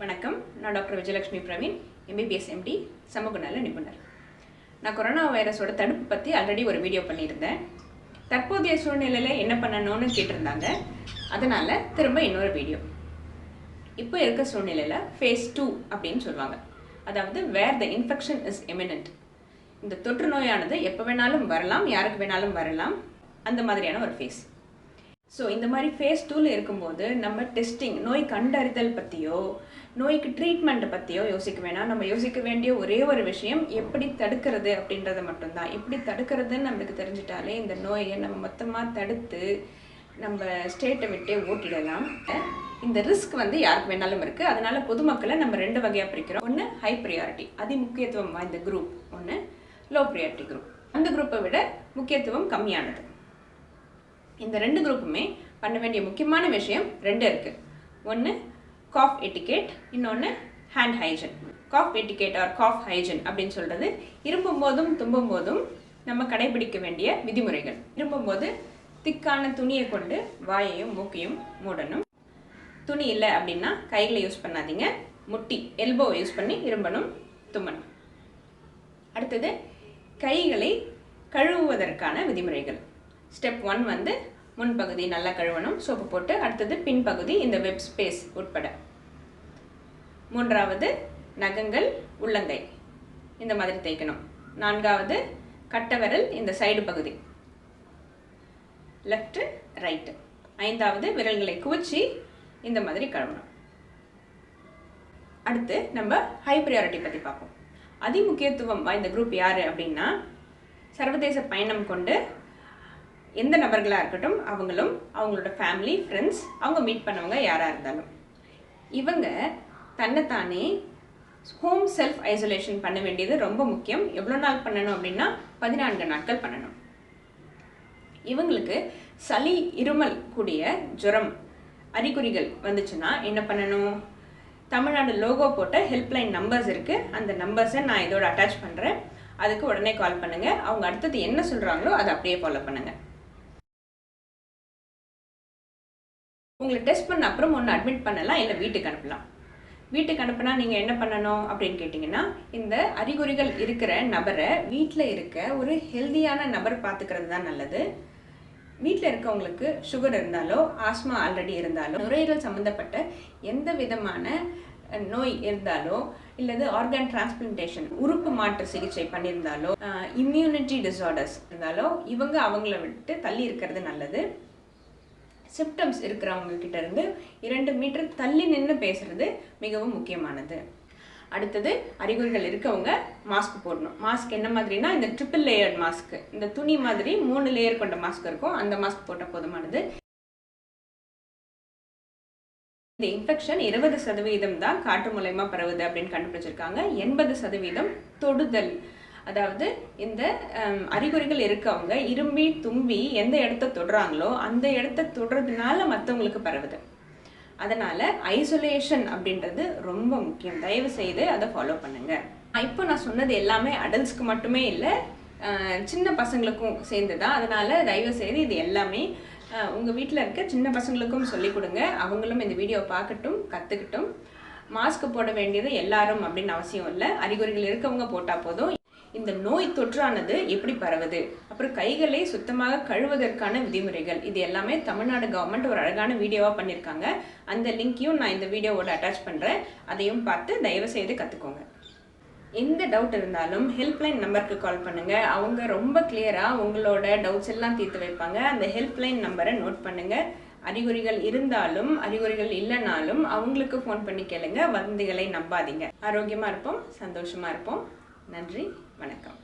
வணக்கம். நான் doctor Vijayalakshmi Praveen, MBBS MD, சமூக நல நிபுணர். நான் கொரோனா வைரஸோட தடுப்பு பற்றி ஆல்ரெடி ஒரு வீடியோ பண்ணியிருந்தேன். தற்போதைய சூழ்நிலையில் என்ன பண்ணணும்னு கேட்டிருந்தாங்க. அதனால் திரும்ப இன்னொரு வீடியோ. இப்போ இருக்க சூழ்நிலையில் ஃபேஸ் 2 அப்படின்னு சொல்லுவாங்க. அதாவது வேர் த இன்ஃபெக்ஷன் இஸ் எமினன்ட். இந்த தொற்று நோயானது எப்போ வேணாலும் வரலாம், யாருக்கு வேணாலும் வரலாம், அந்த மாதிரியான ஒரு ஃபேஸ். ஸோ இந்த மாதிரி ஃபேஸ் 2ல் இருக்கும்போது நம்ம டெஸ்டிங், நோய் கண்டறிதல் பற்றியோ நோய்க்கு ட்ரீட்மெண்ட்டை பற்றியோ யோசிக்க வேணாம். நம்ம யோசிக்க வேண்டிய ஒரே ஒரு விஷயம் எப்படி தடுக்கிறது அப்படின்றத மட்டும்தான். எப்படி தடுக்கிறதுன்னு நம்மளுக்கு தெரிஞ்சிட்டாலே இந்த நோயை நம்ம மொத்தமாக தடுத்து நம்ம ஸ்டேட்டை விட்டே ஓட்டிடலாம். இந்த ரிஸ்க் யாருக்கு வேணாலும் இருக்குது. அதனால பொதுமக்களை நம்ம 2 வகையாக பிரிக்கிறோம். ஒன்று ஹை ப்ரியாரிட்டி, அதி முக்கியத்துவம் வாய்ந்த குரூப். ஒன்று லோ ப்ரியாரிட்டி குரூப். அந்த குரூப்பை விட முக்கியத்துவம் கம்மியானது. இந்த 2 குரூப்புமே பண்ண வேண்டிய முக்கியமான விஷயம் 2 இருக்குது. ஒன்று காஃப் எட்டிகேட், இன்னொன்று hand hygiene. Cough etiquette or cough hygiene அப்படின்னு சொல்கிறது இரும்பும் போதும் தும்பும் போதும் நம்ம கடைபிடிக்க வேண்டிய விதிமுறைகள். இரும்பும் போது திக்கான துணியை கொண்டு வாயையும் மூக்கையும் மூடணும். துணி இல்லை அப்படின்னா கைகளை யூஸ் பண்ணாதீங்க, முட்டி எல்போ யூஸ் பண்ணி இரும்பணும், தும்மணும். அடுத்தது கைகளை கழுவுவதற்கான விதிமுறைகள். ஸ்டெப் 1 முன்பகுதி நல்லா கழுவணும் சோப்பு போட்டு. அடுத்தது பின்பகுதி, இந்த வெப் ஸ்பேஸ் உட்பட. 3வது நகங்கள், உள்ளங்கை இந்த மாதிரி தேய்க்கணும். 4வது கட்டவிரல், இந்த சைடு பகுதி, லெஃப்ட் ரைட்டு. 5வது விரல்களை குவிச்சு இந்த மாதிரி கழுவணும். அடுத்து நம்ம ஹை ப்ரியாரிட்டி பற்றி பார்ப்போம். அதி முக்கியத்துவம் வாய்ந்த குரூப் யார் அப்படின்னா, சர்வதேச பயணம் கொண்டு எந்த நபர்களாக இருக்கட்டும், அவங்களும் அவங்களோட ஃபேமிலி, ஃப்ரெண்ட்ஸ், அவங்க மீட் பண்ணவங்க யாராக இருந்தாலும், இவங்க தன்னைத்தானே ஹோம் செல்ஃப் ஐசோலேஷன் பண்ண வேண்டியது ரொம்ப முக்கியம். எவ்வளோ நாள் பண்ணணும் அப்படின்னா 14 நாட்கள் பண்ணணும். இவங்களுக்கு சளி, இருமல் கூடிய ஜுரம் அறிகுறிகள் வந்துச்சுன்னா என்ன பண்ணணும்? தமிழ்நாடு லோகோ போட்ட ஹெல்ப்லைன் நம்பர்ஸ் இருக்குது. அந்த நம்பர்ஸை நான் இதோட அட்டாச் பண்ணுறேன். அதுக்கு உடனே கால் பண்ணுங்கள். அவங்க அடுத்தது என்ன சொல்கிறாங்களோ அதை அப்படியே ஃபாலோ பண்ணுங்கள். உங்களை டெஸ்ட் பண்ண அப்புறம் ஒன்று அட்மிட் பண்ணலாம், இல்லை வீட்டுக்கு அனுப்பலாம். வீட்டுக்கு அனுப்புனா நீங்கள் என்ன பண்ணணும் அப்படின்னு கேட்டிங்கன்னா, இந்த அறிகுறிகள் இருக்கிற நபரை வீட்டில் இருக்க ஒரு ஹெல்தியான நபர் பார்த்துக்கிறது தான் நல்லது. வீட்டில் இருக்கவங்களுக்கு சுகர் இருந்தாலோ, ஆஸ்மா ஆல்ரெடி இருந்தாலோ, நுரையீரல் சம்மந்தப்பட்ட எந்த விதமான நோய் இருந்தாலோ, இல்லது ஆர்கன் டிரான்ஸ்பிளான்டேஷன், உறுப்பு மாற்று சிகிச்சை பண்ணியிருந்தாலோ, இம்யூனிட்டி டிஸார்டர்ஸ் இருந்தாலோ, இவங்க அவங்கள விட்டு தள்ளி இருக்கிறது நல்லது. சிம்டம்ஸ் இருக்கிறவங்க கிட்ட இருந்து 2 மீட்டர் தள்ளி நின்று பேசுறது மிகவும் முக்கியமானது. அடுத்தது அறிகுறிகள் இருக்கவங்க மாஸ்க் போடணும். மாஸ்க் என்ன மாதிரினா, இந்த ட்ரிபிள் லேயர்ட் மாஸ்க், இந்த துணி மாதிரி 3 லேயர் கொண்ட மாஸ்க் இருக்கும். அந்த மாஸ்க் போட்டால் போதுமானது. இந்த இன்ஃபெக்ஷன் 20% தான் காற்று மூலமா பரவுது அப்படின்னு கண்டுபிடிச்சிருக்காங்க. 80% தொடுதல், அதாவது இந்த அறிகுறிகள் இருக்கவங்க இரும்பி தும்பி எந்த இடத்த தொடுறாங்களோ அந்த இடத்த தொடுறதுனால மற்றவங்களுக்கு பரவுது. அதனால ஐசோலேஷன் அப்படின்றது ரொம்ப முக்கியம். தயவு செய்து அதை ஃபாலோ பண்ணுங்க. இப்போ நான் சொன்னது எல்லாமே அடல்ட்ஸ்க்கு மட்டுமே இல்லை, சின்ன பசங்களுக்கும் சேர்ந்து தான். அதனால தயவு செய்து இது எல்லாமே உங்கள் வீட்டில் இருக்க சின்ன பசங்களுக்கும் சொல்லிக் கொடுங்க. அவங்களும் இந்த வீடியோவை பார்க்கட்டும், கற்றுக்கிட்டும். மாஸ்க் போட வேண்டியது எல்லாரும் அப்படின்னு அவசியம் இல்லை. அறிகுறிகள் இருக்கவங்க போட்டால் போதும். இந்த நோய் தொற்றானது எப்படி பரவுது, அப்புறம் கைகளை சுத்தமாக கழுவதற்கான விதிமுறைகள், இது எல்லாமே தமிழ்நாடு கவர்மெண்ட் ஒரு அழகான வீடியோவாக பண்ணியிருக்காங்க. அந்த லிங்க்கையும் நான் இந்த வீடியோவோட அட்டாச் பண்ணுறேன். அதையும் பார்த்து தயவு செய்து கற்றுக்கோங்க. எந்த டவுட் இருந்தாலும் ஹெல்ப்லைன் நம்பருக்கு கால் பண்ணுங்கள். அவங்க ரொம்ப கிளியராக உங்களோட டவுட்ஸ் எல்லாம் தீர்த்து வைப்பாங்க. அந்த ஹெல்ப்லைன் நம்பரை நோட் பண்ணுங்கள். அறிகுறிகள் இருந்தாலும் அறிகுறிகள் இல்லைனாலும் அவங்களுக்கு ஃபோன் பண்ணி கேளுங்க. வதந்திகளை நம்பாதீங்க. ஆரோக்கியமாக இருப்போம், சந்தோஷமாக இருப்போம். நன்றி, வணக்கம்.